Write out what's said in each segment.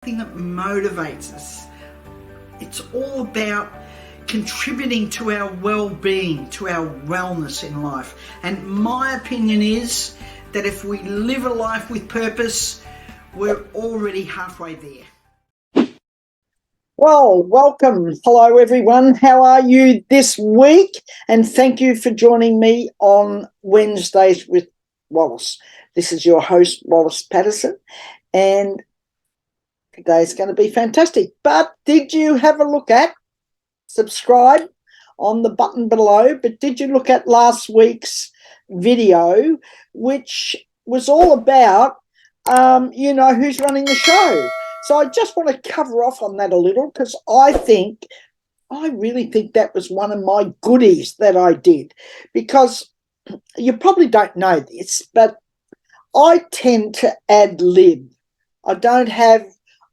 Thing that motivates us. It's all about contributing to our well-being, to our wellness in life. And my opinion is that if we live a life with purpose, we're already halfway there. Well, welcome. Hello, everyone. How are you this week? And thank you for joining me on Wednesdays with Wallis. This is your host, Wallis Patterson, and today's going to be fantastic. But did you have a look at, subscribe on the button below, but did you look at last week's video, which was all about, who's running the show? So I just want to cover off on that a little because I really think that was one of my goodies that I did, because you probably don't know this, but I tend to ad lib. I don't have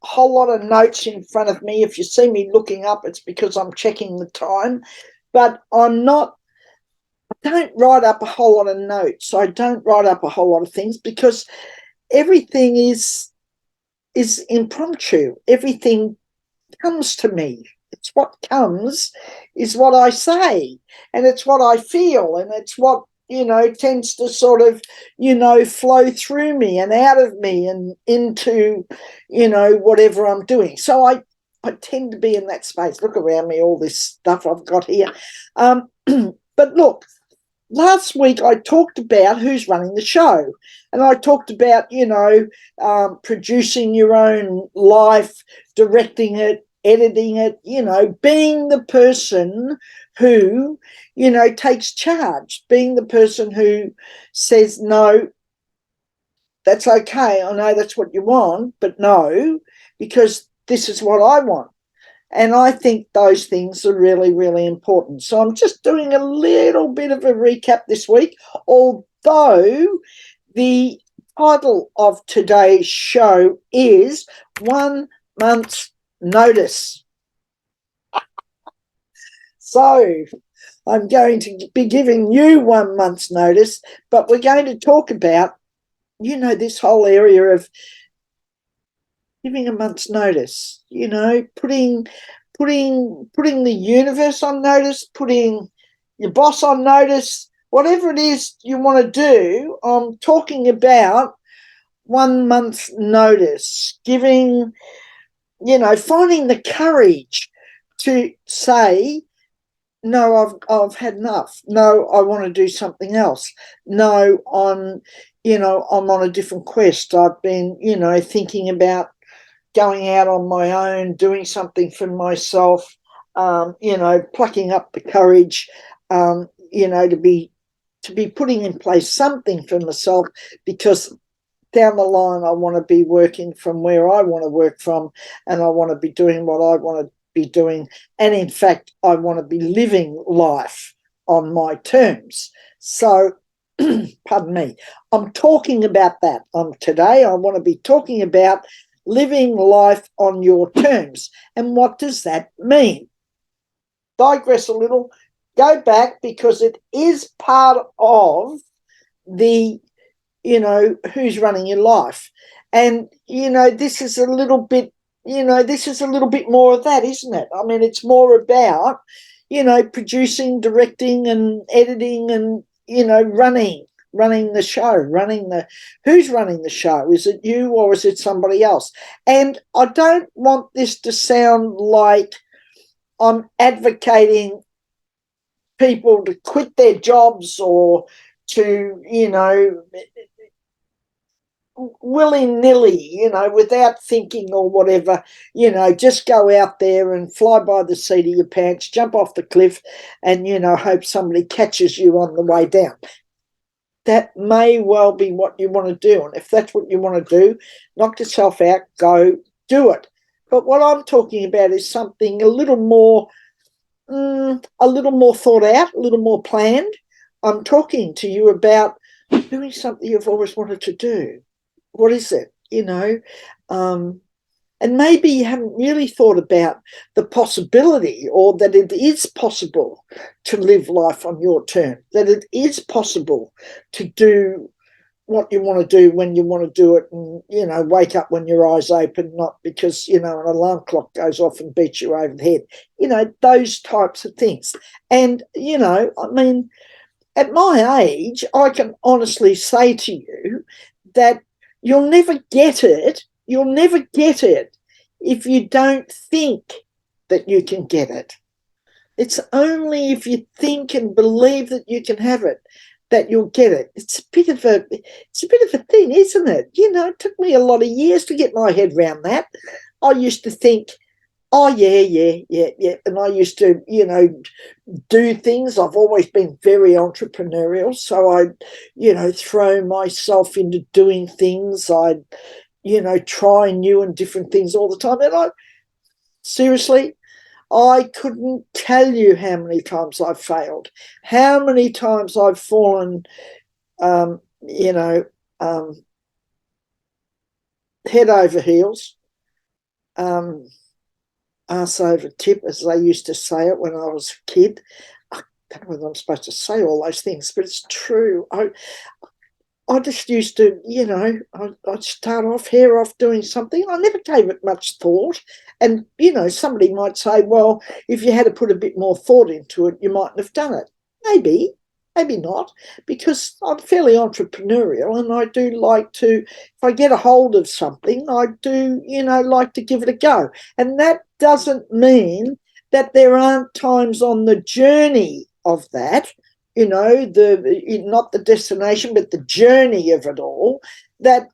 a whole lot of notes in front of me. If you see me looking up, it's because I'm checking the time, but I don't write up a whole lot of notes. I don't write up a whole lot of things because everything is impromptu. Everything comes to me. It's what comes is what I say, and it's what I feel, and it's what tends to sort of flow through me and out of me and into whatever I'm doing. So I tend to be in that space. Look around me, all this stuff I've got here. But look, last week I talked about who's running the show, and I talked about producing your own life, directing it, editing it, being the person who takes charge, being the person who says, no, that's okay, I know that's what you want, but no, because this is what I want. And I think those things are really, really important. So I'm just doing a little bit of a recap this week, although the title of today's show is 1 month's notice. So I'm going to be giving you 1 month's notice, but we're going to talk about, this whole area of giving a month's notice, putting the universe on notice, putting your boss on notice, whatever it is you want to do. I'm talking about 1 month's notice, giving, finding the courage to say, no, I've had enough. No, I want to do something else. No, I'm on a different quest. I've been, thinking about going out on my own, doing something for myself, plucking up the courage, to be putting in place something for myself, because down the line I want to be working from where I want to work from, and I want to be doing what I want to be doing, and in fact I want to be living life on my terms. So pardon me, I'm talking about that today. I want to be talking about living life on your terms. And what does that mean? Digress a little, go back, because it is part of the who's running your life. And this is a little bit more of that, isn't it? I mean, it's more about producing, directing and editing and running the show, who's running the show. Is it you or is it somebody else? And I don't want this to sound like I'm advocating people to quit their jobs or to willy-nilly, without thinking or whatever, just go out there and fly by the seat of your pants, jump off the cliff and, hope somebody catches you on the way down. That may well be what you want to do. And if that's what you want to do, knock yourself out, go do it. But what I'm talking about is something a little more thought out, a little more planned. I'm talking to you about doing something you've always wanted to do. What is it? And maybe you haven't really thought about the possibility, or that it is possible to live life on your terms, that it is possible to do what you want to do when you want to do it, and, you know, wake up when your eyes open, not because, you know, an alarm clock goes off and beats you over the head, you know, those types of things. And, you know, I mean, at my age, I can honestly say to you that you'll never get it. You'll never get it if you don't think that you can get it. It's only if you think and believe that you can have it that you'll get it. It's a bit of a thing, isn't it? You know, it took me a lot of years to get my head around that. I used to think, oh, yeah. And I used to, you know, do things. I've always been very entrepreneurial. So I, you know, throw myself into doing things. I'd, you know, try new and different things all the time. And seriously, I couldn't tell you how many times I've failed, how many times I've fallen, you know, head over heels, ass over tip, as they used to say it when I was a kid. I don't know whether I'm supposed to say all those things, but it's true. I just used to, you know, I'd start off, hair off doing something. I never gave it much thought. And, you know, somebody might say, well, if you had to put a bit more thought into it, you mightn't have done it. Maybe not, because I'm fairly entrepreneurial and I do like to, if I get a hold of something, I do, you know, like to give it a go. And that doesn't mean that there aren't times on the journey of that, you know, not the destination, but the journey of it all, that,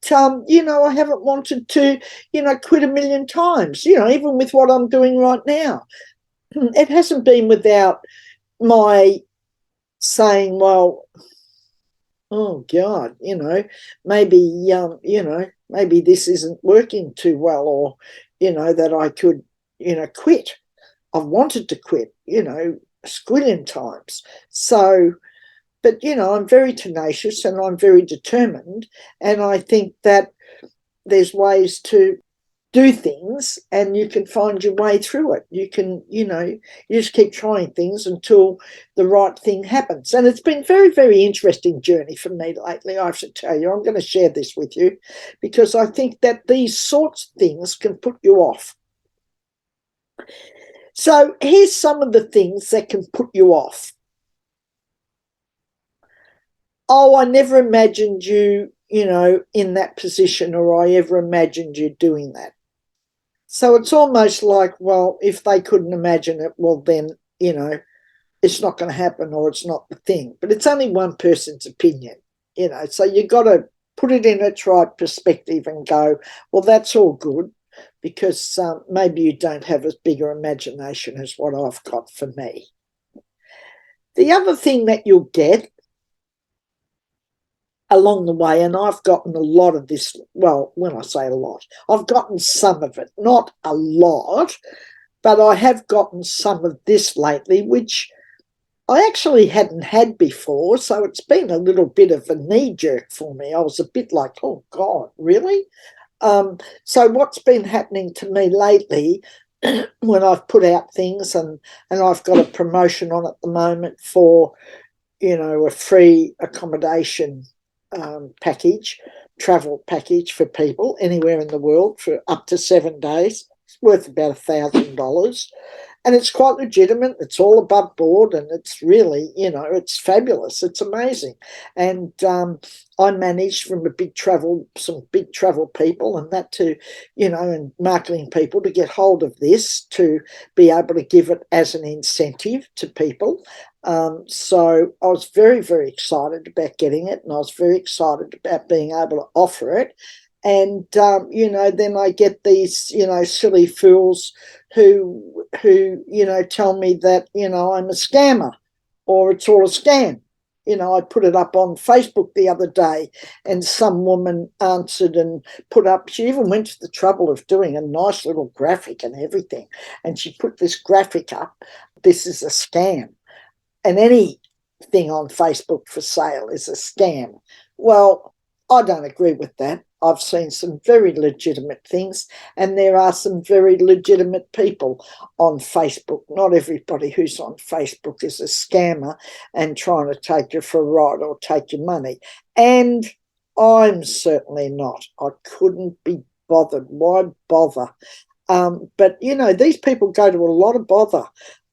you know, I haven't wanted to, you know, quit a million times, you know, even with what I'm doing right now. It hasn't been without my saying, well, oh God, you know, maybe, you know, maybe this isn't working too well, or, you know, that I could, you know, quit. I've wanted to quit, you know, a squillion times. So, but, you know, I'm very tenacious and I'm very determined. And I think that there's ways to do things and you can find your way through it. You can, you know, you just keep trying things until the right thing happens. And it's been very, very interesting journey for me lately, I have to tell you. I'm going to share this with you because I think that these sorts of things can put you off. So here's some of the things that can put you off. Oh, I never imagined you, you know, in that position, or I ever imagined you doing that. So it's almost like, well, if they couldn't imagine it, well, then, you know, it's not going to happen or it's not the thing. But it's only one person's opinion, you know, so you've got to put it in its right perspective and go, well, that's all good, because maybe you don't have as big an imagination as what I've got for me. The other thing that you'll get along the way, and I've gotten a lot of this, well, when I say a lot, I've gotten some of it, not a lot, but I have gotten some of this lately, which I actually hadn't had before, so it's been a little bit of a knee-jerk for me. I was a bit like, oh, God, really? So what's been happening to me lately when I've put out things, and I've got a promotion on at the moment for, you know, a free accommodation package, travel package for people anywhere in the world for up to 7 days. It's worth about $1,000. And it's quite legitimate. It's all above board, and it's really, you know, it's fabulous. It's amazing. And I managed from some big travel people and that to, you know, and marketing people to get hold of this to be able to give it as an incentive to people. So I was very, very excited about getting it, and I was very excited about being able to offer it. And, you know, then I get these, you know, silly fools who, you know, tell me that, you know, I'm a scammer or it's all a scam. You know, I put it up on Facebook the other day and some woman answered and put up, she even went to the trouble of doing a nice little graphic and everything. And she put this graphic up, this is a scam. And anything on Facebook for sale is a scam. Well, I don't agree with that. I've seen some very legitimate things, and there are some very legitimate people on Facebook. Not everybody who's on Facebook is a scammer and trying to take you for a ride or take your money. And I'm certainly not. I couldn't be bothered. Why bother? But, you know, these people go to a lot of bother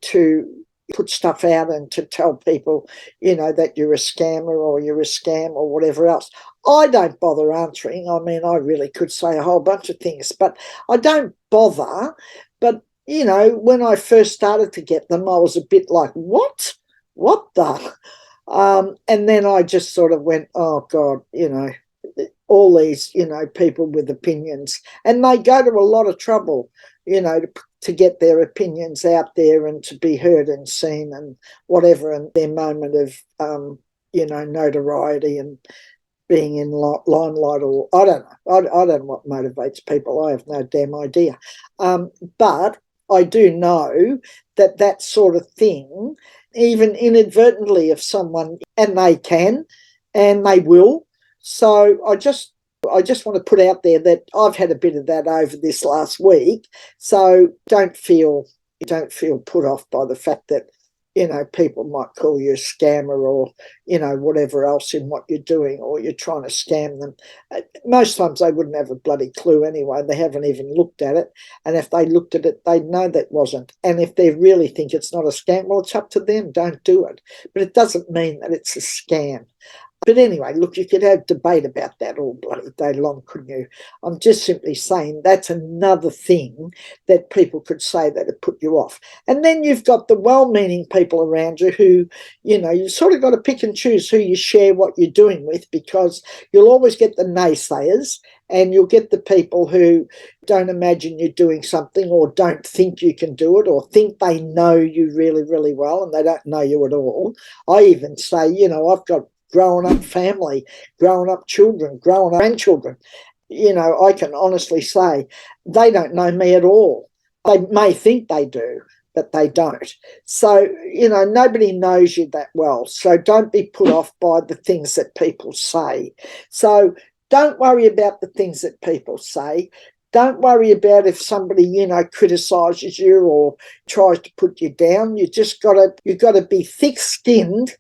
to put stuff out and to tell people, you know, that you're a scammer or you're a scam or whatever else. I don't bother answering. I mean, I really could say a whole bunch of things, but I don't bother. But, you know, when I first started to get them, I was a bit like, what? What the? And then I just sort of went, oh, God, you know, all these, you know, people with opinions. And they go to a lot of trouble, you know, to get their opinions out there and to be heard and seen and whatever, and their moment of, you know, notoriety and being in limelight, or I don't know. I don't know what motivates people. I have no damn idea. But I do know that that sort of thing, even inadvertently, if someone, and they can, and they will. So I just want to put out there that I've had a bit of that over this last week. So don't feel put off by the fact that, you know, people might call you a scammer or, you know, whatever else in what you're doing, or you're trying to scam them. Most times they wouldn't have a bloody clue anyway. They haven't even looked at it. And if they looked at it, they'd know that wasn't. And if they really think it's not a scam, well, it's up to them. Don't do it. But it doesn't mean that it's a scam. But anyway, look, you could have debate about that all bloody day long, couldn't you? I'm just simply saying that's another thing that people could say that would put you off. And then you've got the well-meaning people around you who, you know, you've sort of got to pick and choose who you share what you're doing with, because you'll always get the naysayers and you'll get the people who don't imagine you're doing something, or don't think you can do it, or think they know you really, really well and they don't know you at all. I even say, you know, I've got growing up family, growing up children, growing up grandchildren. You know, I can honestly say they don't know me at all. They may think they do, but they don't. So, you know, nobody knows you that well. So don't be put off by the things that people say. So don't worry about the things that people say. Don't worry about if somebody, you know, criticises you or tries to put you down. You've got to be thick-skinned,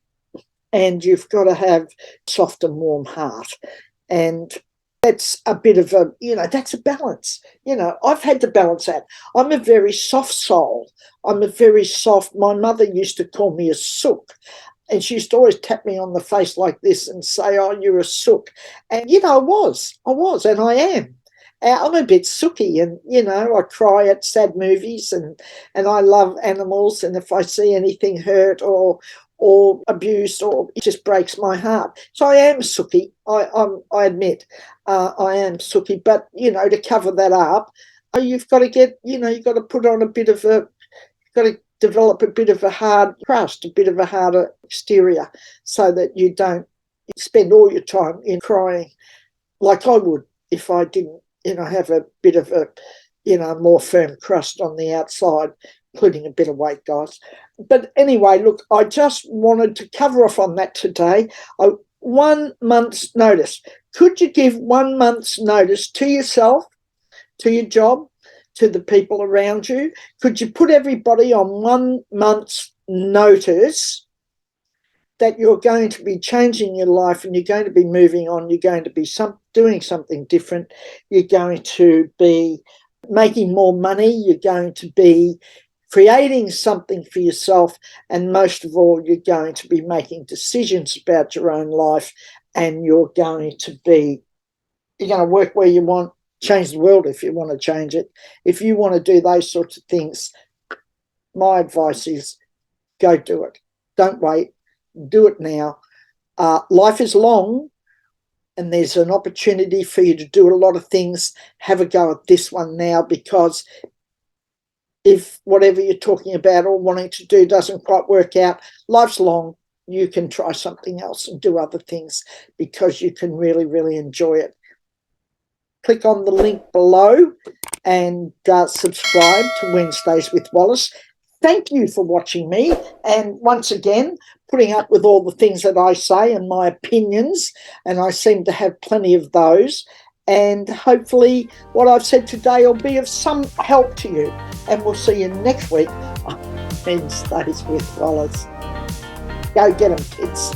and you've got to have soft and warm heart. And that's a bit of a, you know, that's a balance. You know, I've had to balance that. I'm a very soft soul. I'm a very soft, my mother used to call me a sook. And she used to always tap me on the face like this and say, oh, you're a sook. And, you know, I was, and I am. I'm a bit sooky, and, you know, I cry at sad movies, and I love animals. And if I see anything hurt or abused, or it just breaks my heart. So I am sooky. I admit I am sooky, but, you know, to cover that up, you've got to get, you know, you've got to put on you've got to develop a bit of a hard crust, a bit of a harder exterior, so that you don't spend all your time in crying like I would if I didn't, you know, have a bit of a, you know, more firm crust on the outside, including a bit of weight, guys. But anyway, look, I just wanted to cover off on that today. 1 month's notice. Could you give 1 month's notice to yourself, to your job, to the people around you? Could you put everybody on 1 month's notice that you're going to be changing your life, and you're going to be moving on, you're going to be doing something different, you're going to be making more money, you're going to be creating something for yourself, and most of all, you're going to be making decisions about your own life, and you're going to work where you want, change the world if you want to change it. If you want to do those sorts of things, my advice is go do it. Don't wait. Do it now. Life is long, and there's an opportunity for you to do a lot of things. Have a go at this one now, because if whatever you're talking about or wanting to do doesn't quite work out, life's long. You can try something else and do other things, because you can really, really enjoy it. Click on the link below and subscribe to Wednesdays with Wallis. Thank you for watching me, and once again, putting up with all the things that I say and my opinions, and I seem to have plenty of those. And hopefully what I've said today will be of some help to you. And we'll see you next week on Wednesdays with Wallis. Go get them, kids.